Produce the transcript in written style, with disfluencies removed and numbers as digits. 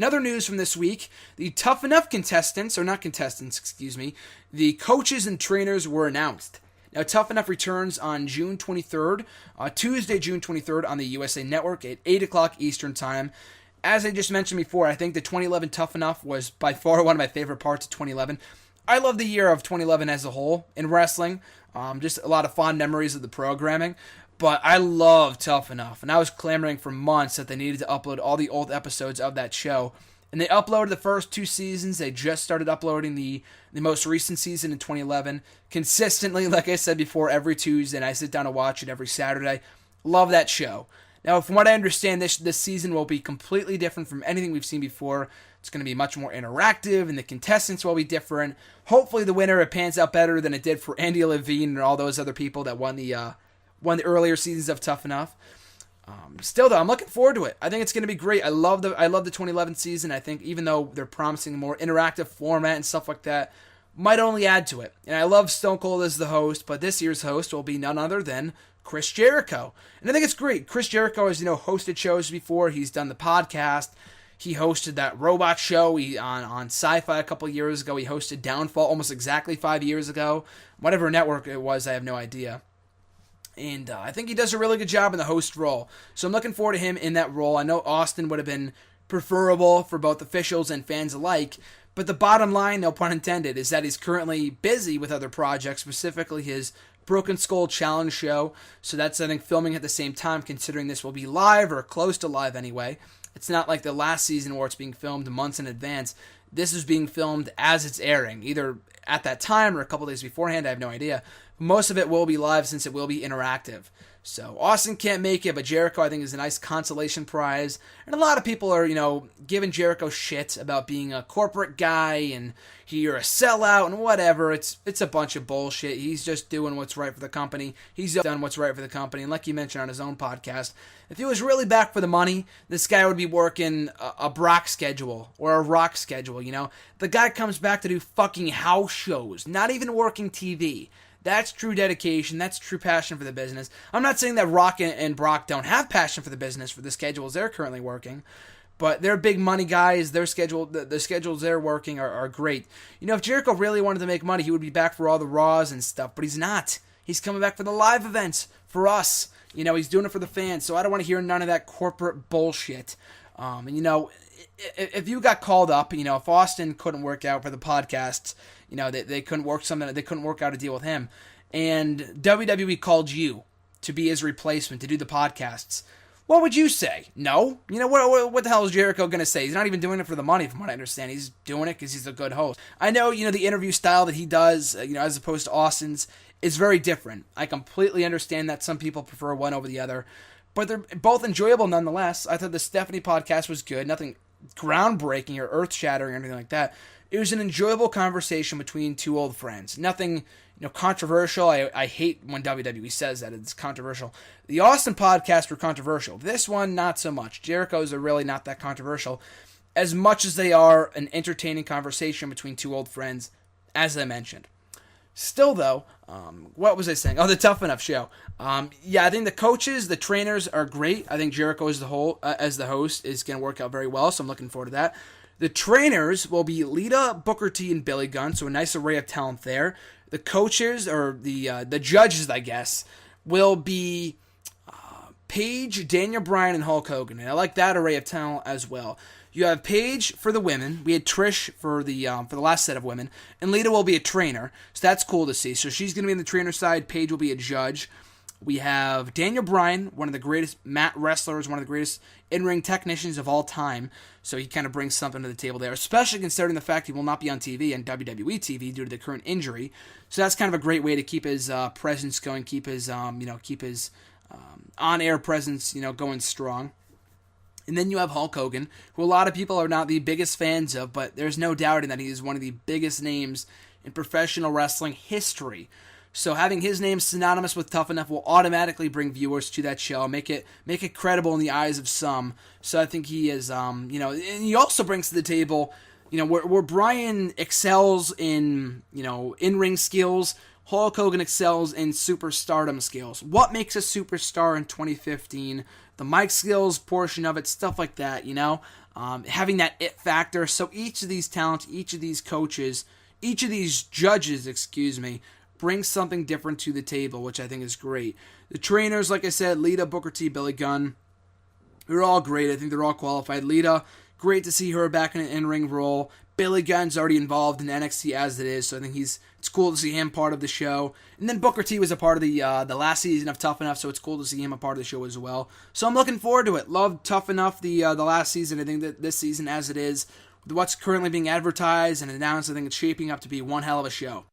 Another news from this week, the Tough Enough the coaches and trainers were announced. Now, Tough Enough returns on June 23rd, Tuesday, June 23rd on the USA Network at 8 o'clock Eastern Time. As I just mentioned before, I think the 2011 Tough Enough was by far one of my favorite parts of 2011. I love the year of 2011 as a whole in wrestling. Just a lot of fond memories of the programming. But I love Tough Enough, and I was clamoring for months that they needed to upload all the old episodes of that show. And they uploaded the first 2 seasons. They just started uploading the most recent season in 2011. Consistently, like I said before, every Tuesday, and I sit down to watch it every Saturday. Love that show. Now, from what I understand, this season will be completely different from anything we've seen before. It's going to be much more interactive, and the contestants will be different. Hopefully the winner, it pans out better than it did for Andy Levine and all those other people that won the earlier seasons of Tough Enough. Still, though, I'm looking forward to it. I think it's going to be great. I love the 2011 season. I think even though they're promising a more interactive format and stuff like that, might only add to it. And I love Stone Cold as the host, but this year's host will be none other than Chris Jericho. And I think it's great. Chris Jericho has, hosted shows before. He's done the podcast. He hosted that robot show on Sci-Fi a couple years ago. He hosted Downfall almost exactly 5 years ago. Whatever network it was, I have no idea. And I think he does a really good job in the host role. So I'm looking forward to him in that role. I know Austin would have been preferable for both officials and fans alike. But the bottom line, no pun intended, is that he's currently busy with other projects, specifically his Broken Skull Challenge show. So that's, I think, filming at the same time, considering this will be live or close to live anyway. It's not like the last season where it's being filmed months in advance. This is being filmed as it's airing, either at that time or a couple days beforehand. I have no idea. Most of it will be live since it will be interactive. So Austin can't make it, but Jericho, I think, is a nice consolation prize. And a lot of people are, giving Jericho shit about being a corporate guy and you're a sellout and whatever. It's a bunch of bullshit. He's just doing what's right for the company. He's done what's right for the company. And like he mentioned on his own podcast, if he was really back for the money, this guy would be working a Brock schedule or a Rock schedule, The guy comes back to do fucking house shows, not even working TV. That's true dedication. That's true passion for the business. I'm not saying that Rock and Brock don't have passion for the business for the schedules they're currently working, but they're big money guys. Their schedule, the schedules they're working are great. If Jericho really wanted to make money, he would be back for all the Raws and stuff, but he's not. He's coming back for the live events for us. He's doing it for the fans, so I don't want to hear none of that corporate bullshit. If you got called up, if Austin couldn't work out for the podcasts, they couldn't work out a deal with him, and WWE called you to be his replacement to do the podcasts, what would you say? No? What the hell is Jericho going to say? He's not even doing it for the money, from what I understand. He's doing it because he's a good host. I know, the interview style that he does, as opposed to Austin's, is very different. I completely understand that some people prefer one over the other, but they're both enjoyable nonetheless. I thought the Stephanie podcast was good. Nothing groundbreaking or earth-shattering or anything like that. It was an enjoyable conversation between two old friends. Nothing, controversial. I hate when WWE says that it's controversial. The Austin podcasts were controversial. This one, not so much. Jericho's are really not that controversial, as much as they are an entertaining conversation between two old friends, as I mentioned. Still, though, what was I saying? Oh, the Tough Enough show. I think the coaches, the trainers are great. I think Jericho as the host is going to work out very well, so I'm looking forward to that. The trainers will be Lita, Booker T, and Billy Gunn, so a nice array of talent there. The coaches, or the judges, I guess, will be Paige, Daniel Bryan, and Hulk Hogan, and I like that array of talent as well. You have Paige for the women. We had Trish for the last set of women, and Lita will be a trainer, so that's cool to see. So she's going to be on the trainer side. Paige will be a judge. We have Daniel Bryan, one of the greatest mat wrestlers, one of the greatest in-ring technicians of all time. So he kind of brings something to the table there, especially considering the fact he will not be on TV, on WWE TV, due to the current injury. So that's kind of a great way to keep his presence going, keep his on-air presence, going strong. And then you have Hulk Hogan, who a lot of people are not the biggest fans of, but there's no doubting that he is one of the biggest names in professional wrestling history. So having his name synonymous with Tough Enough will automatically bring viewers to that show, make it credible in the eyes of some. So I think he is, and he also brings to the table, where Bryan excels in, in-ring skills, Hulk Hogan excels in superstardom skills. What makes a superstar in 2015? The mic skills portion of it, stuff like that, having that it factor. So each of these talents, each of these coaches, each of these judges, brings something different to the table, which I think is great. The trainers, like I said, Lita, Booker T, Billy Gunn, they're all great. I think they're all qualified. Lita, great to see her back in an in-ring role. Billy Gunn's already involved in NXT as it is, so I think it's cool to see him part of the show. And then Booker T was a part of the last season of Tough Enough, so it's cool to see him a part of the show as well. So I'm looking forward to it. Loved Tough Enough the last season. I think that this season, as it is, with what's currently being advertised and announced, I think it's shaping up to be one hell of a show.